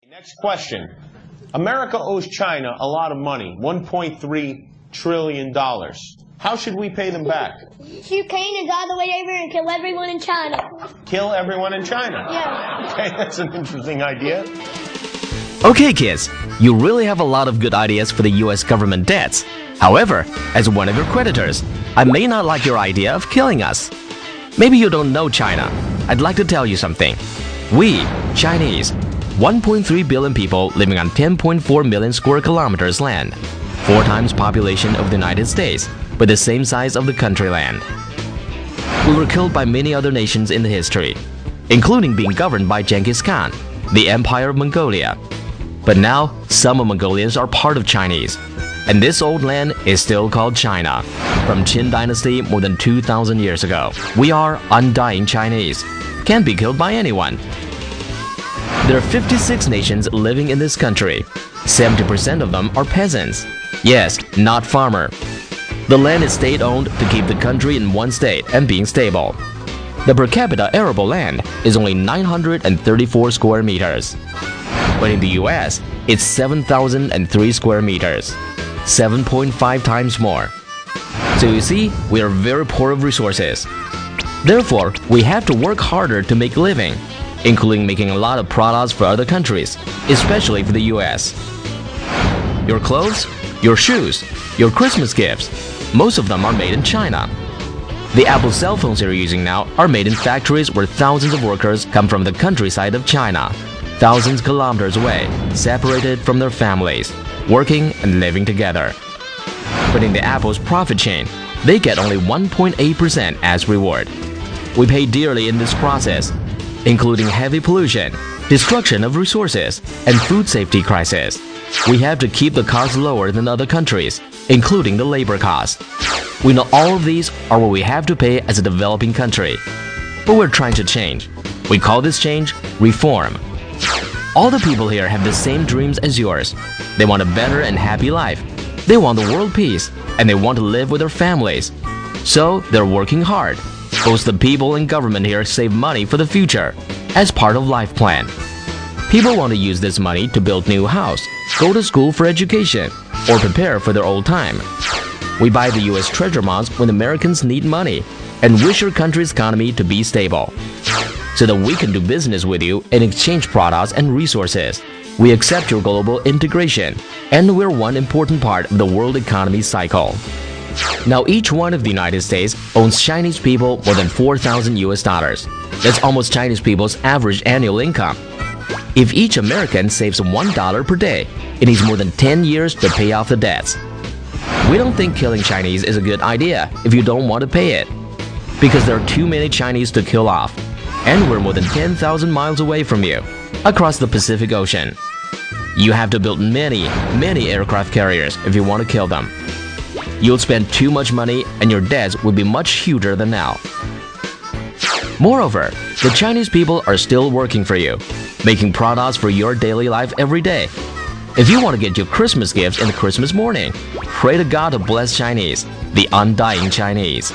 Next question. America owes China a lot of money, $1.3 trillion. How should we pay them back? Shoot cannons all the way over and kill everyone in China. Kill everyone in China? Yeah. Okay, that's an interesting idea. Okay, kids, you really have a lot of good ideas for the US government debts. However, as one of your creditors, I may not like your idea of killing us. Maybe you don't know China. I'd like to tell you something. We, Chinese, 1.3 billion people living on 10.4 million square kilometers land, 4 times population of the United States, but the same size of the country land. We were killed by many other nations in the history, including being governed by Genghis Khan, the Empire of Mongolia. But now, some of Mongolians are part of Chinese, and this old land is still called China. From Qin Dynasty more than 2,000 years ago, we are undying Chinese. Can't be killed by anyone. There are 56 nations living in this country. 70% of them are peasants. Yes, not farmer. The land is state-owned to keep the country in one state and being stable. The per capita arable land is only 934 square meters. But in the US, it's 7,003 square meters, 7.5 times more. So you see, we are very poor of resources. Therefore, we have to work harder to make a living, including making a lot of products for other countries, especially for the US. Your clothes, your shoes, your Christmas gifts, most of them are made in China. The Apple cell phones you're using now are made in factories where thousands of workers come from the countryside of China, thousands of kilometers away, separated from their families, working and living together. But in the Apple's profit chain, they get only 1.8% as reward. We pay dearly in this process, including heavy pollution, destruction of resources, and food safety crisis. We have to keep the costs lower than other countries, including the labor cost. We know all of these are what we have to pay as a developing country. But we're trying to change. We call this change reform. All the people here have the same dreams as yours. They want a better and happy life. They want the world peace, and they want to live with their families. So they're working hard. Both the people and government here save money for the future as part of life plan. People want to use this money to build new house, go to school for education, or prepare for their old time. We buy the US treasure bonds when Americans need money and wish your country's economy to be stable, so that we can do business with you and exchange products and resources. We accept your global integration, and we're one important part of the world economy cycle. Now, each one of the United States owns Chinese people more than 4,000 US dollars. That's almost Chinese people's average annual income. If each American saves $1 per day, it needs more than 10 years to pay off the debts. We don't think killing Chinese is a good idea if you don't want to pay it, because there are too many Chinese to kill off, and we're more than 10,000 miles away from you, across the Pacific Ocean. You have to build many aircraft carriers if you want to kill them. You'll spend too much money and your debts will be much huger than now. Moreover, the Chinese people are still working for you, making products for your daily life every day. If you want to get your Christmas gifts in the Christmas morning, pray to God to bless Chinese, the undying Chinese.